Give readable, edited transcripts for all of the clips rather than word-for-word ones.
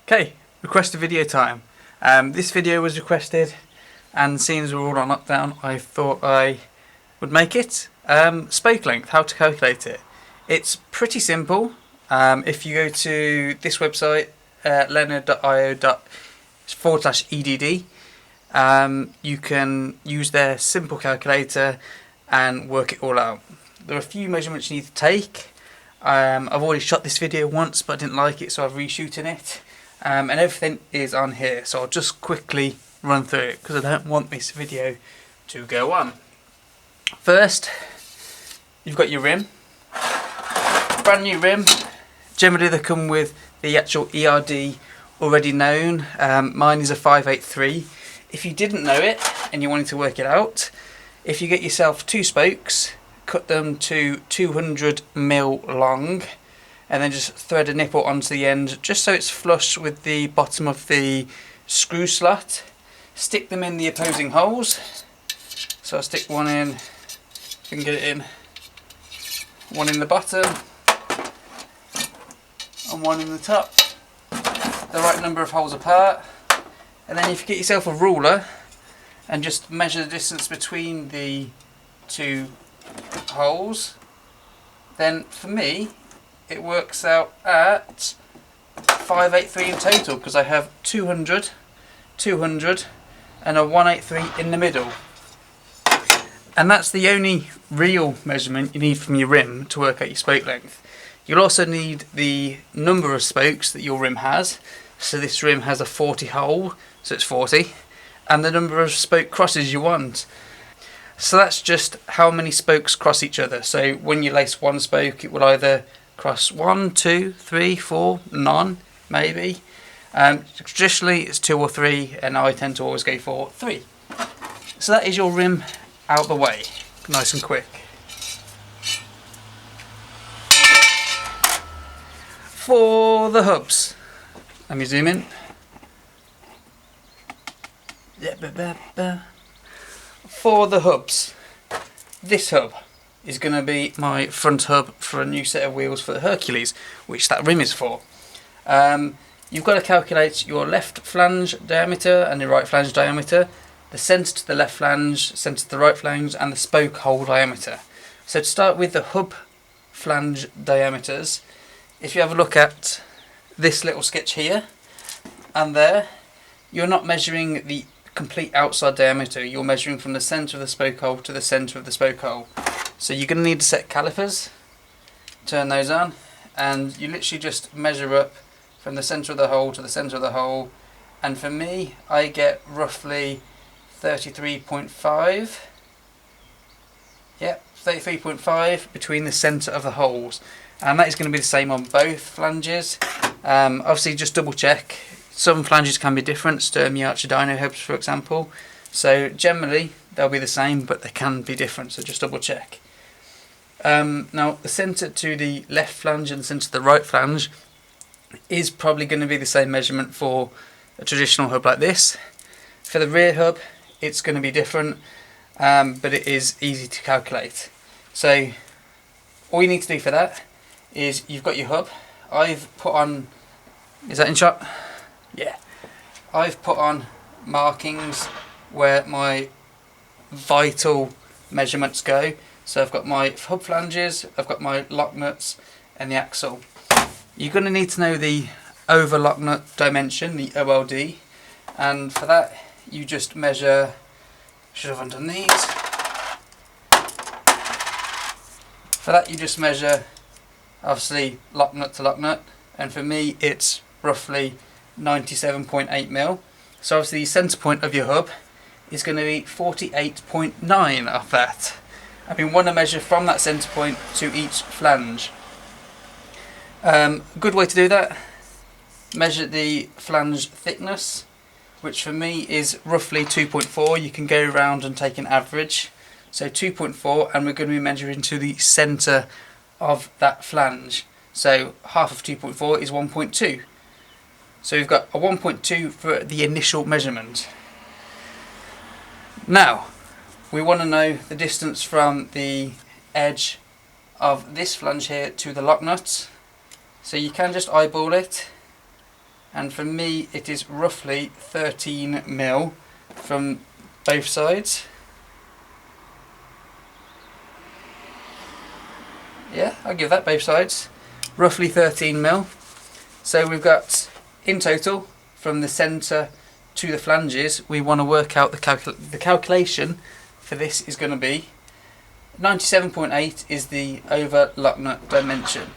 Okay, requested video time. This video was requested, and seeing as we're all on lockdown, I thought I would make it. Spoke length, how to calculate it. It's pretty simple. If you go to this website, leonard.io/EDD, you can use their simple calculator and work it all out. There are a few measurements you need to take. I've already shot this video once, but I didn't like it, so I've reshooting it. And everything is on here, so I'll just quickly run through it because I don't want this video to go on. First, you've got your rim. Brand new rim. Generally they come with the actual ERD already known. Mine is a 583. If you didn't know it and you wanted to work it out, if you get yourself 2 spokes, cut them to 200mm long, and then just thread a nipple onto the end just so it's flush with the bottom of the screw slot. Stick them in the opposing holes. So I'll stick one in, if you can get it in, one in the bottom and one in the top, the right number of holes apart. And then if you get yourself a ruler and just measure the distance between the 2 holes, then for me it works out at 583 in total, because I have 200, 200 and a 183 in the middle. And that's the only real measurement you need from your rim to work out your spoke length. You'll also need the number of spokes that your rim has. So this rim has a 40 hole, so it's 40, and the number of spoke crosses you want. So that's just how many spokes cross each other. So when you lace one spoke, it will either cross 1, 2, 3, 4, none, maybe. Traditionally it's 2 or 3, and I tend to always go for 3. So that is your rim out the way, nice and quick. For the hubs, let me zoom in. For the hubs, this hub is going to be my front hub for a new set of wheels for the Hercules, which that rim is for. You've got to calculate your left flange diameter and your right flange diameter, the centre to the left flange, centre to the right flange, and the spoke hole diameter. So to start with the hub flange diameters, if you have a look at this little sketch here and there, you're not measuring the complete outside diameter, you're measuring from the centre of the spoke hole to the centre of the spoke hole. So you're going to need to set calipers, turn those on, and you literally just measure up from the centre of the hole to the centre of the hole. And for me, I get roughly 33.5. Yep, 33.5 between the centre of the holes. And that is going to be the same on both flanges. Obviously just double check. Some flanges can be different, Sturmey Archer Dyno hubs for example. So generally they'll be the same, but they can be different, so just double check. Now the centre to the left flange and the centre to the right flange is probably going to be the same measurement for a traditional hub like this. For the rear hub it's going to be different, but it is easy to calculate. So all you need to do for that is you've got your hub. I've put on, is that in shot? Yeah. I've put on markings where my vital measurements go. So I've got my hub flanges, I've got my lock nuts and the axle. You're going to need to know the over lock nut dimension, the OLD, and for that you just measure, should have undone these. For that you just measure obviously lock nut to lock nut, and for me it's roughly 97.8mm. So obviously the centre point of your hub is going to be 48.9 of that. And we want to measure from that centre point to each flange. A good way to do that, measure the flange thickness, which for me is roughly 2.4. You can go around and take an average. So 2.4, and we're going to be measuring to the centre of that flange. So half of 2.4 is 1.2. So we've got a 1.2 for the initial measurement. Now we want to know the distance from the edge of this flange here to the lock nut. So you can just eyeball it and for me it is roughly 13 mil from both sides. Yeah, I'll give that both sides. Roughly 13 mil. So we've got, in total, from the centre to the flanges, we want to work out the calculation for this is going to be 97.8 is the over lock nut dimension.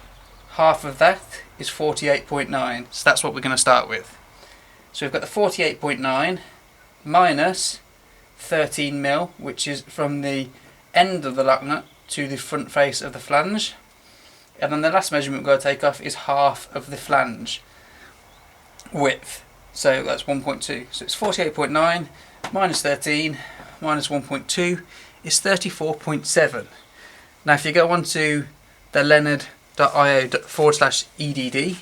Half of that is 48.9, so that's what we're going to start with. So we've got the 48.9 minus 13 mil, which is from the end of the lock nut to the front face of the flange, and then the last measurement we've got to take off is half of the flange width, so that's 1.2. So it's 48.9 minus 13 minus 1.2 is 34.7. Now if you go on to the leonard.io/EDD,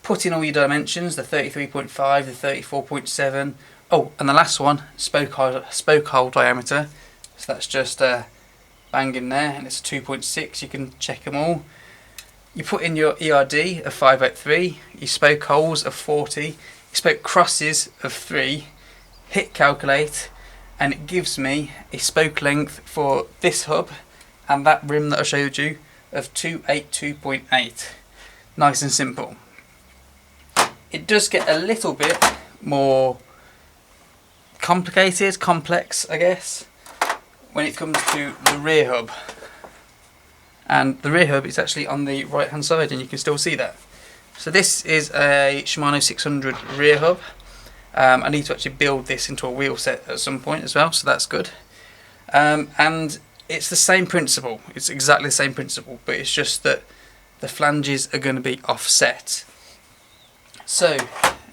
put in all your dimensions, the 33.5, the 34.7, oh, and the last one, spoke hole diameter, so that's just bang in there, and it's a 2.6, you can check them all. You put in your ERD of 583, your spoke holes of 40, your spoke crosses of 3, hit calculate, and it gives me a spoke length for this hub and that rim that I showed you of 282.8. Nice and simple. It does get a little bit more complicated, complex I guess, when it comes to the rear hub. And the rear hub is actually on the right hand side, and you can still see that. So this is a Shimano 600 rear hub. I need to actually build this into a wheel set at some point as well, so that's good. And it's the same principle, it's exactly the same principle, but it's just that the flanges are going to be offset. So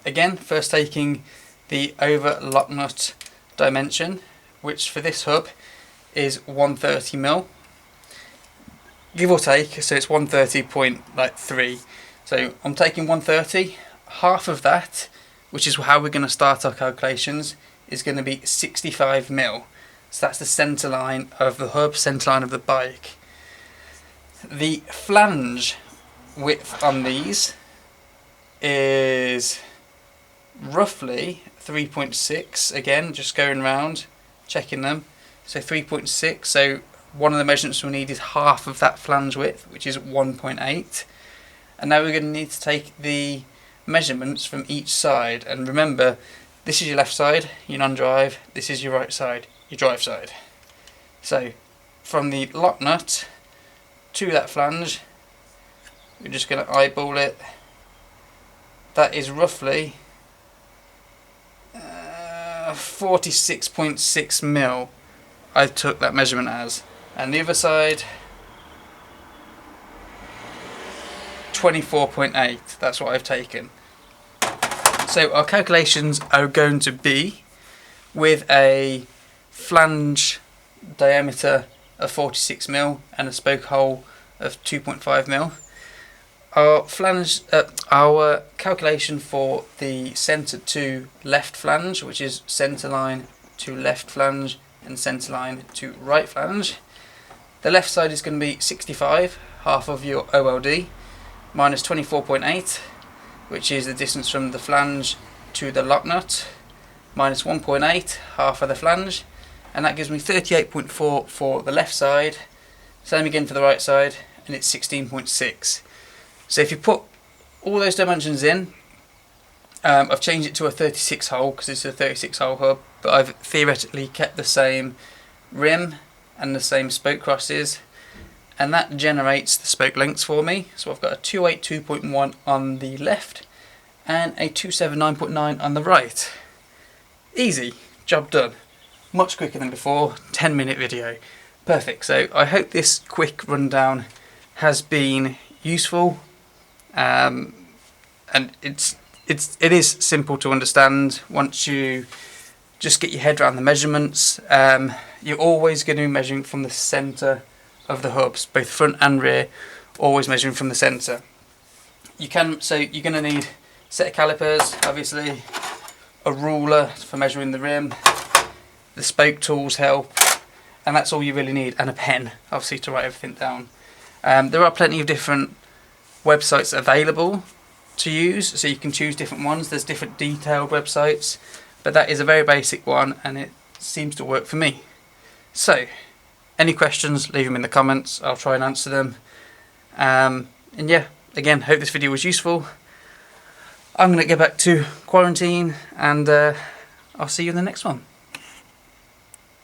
again, first taking the over lock nut dimension, which for this hub is 130 mil, give or take, so it's 130.3. So I'm taking 130, half of that, which is how we're going to start our calculations, is going to be 65 mil. So that's the centre line of the hub, centre line of the bike. The flange width on these is roughly 3.6, again just going round checking them, so 3.6, so one of the measurements we'll need is half of that flange width, which is 1.8, and now we're going to need to take the measurements from each side, and remember, this is your left side, your non-drive, this is your right side, your drive side. So from the lock nut to that flange, we're just going to eyeball it. That is roughly 46.6 mil I took that measurement as, and the other side 24.8, that's what I've taken. So our calculations are going to be, with a flange diameter of 46 mil and a spoke hole of 2.5 mil. Our calculation for the centre to left flange, which is centre line to left flange and centre line to right flange. The left side is going to be 65, half of your OLD, minus 24.8, which is the distance from the flange to the lock nut, minus 1.8, half of the flange, and that gives me 38.4 for the left side, same again for the right side, and it's 16.6. So if you put all those dimensions in, I've changed it to a 36 hole because it's a 36 hole hub, but I've theoretically kept the same rim and the same spoke crosses, and that generates the spoke lengths for me. So I've got a 282.1 on the left and a 279.9 on the right. Easy, job done. Much quicker than before, 10-minute video. Perfect. So I hope this quick rundown has been useful, and it is simple to understand once you just get your head around the measurements. You're always going to be measuring from the centre of the hubs, both front and rear, always measuring from the centre. You're going to need a set of calipers, obviously, a ruler for measuring the rim, the spoke tools help, and that's all you really need, and a pen, obviously, to write everything down. There are plenty of different websites available to use, so you can choose different ones. There's different detailed websites, but that is a very basic one and it seems to work for me. So any questions, leave them in the comments. I'll try and answer them. And yeah, again, hope this video was useful. I'm going to get back to quarantine, and I'll see you in the next one.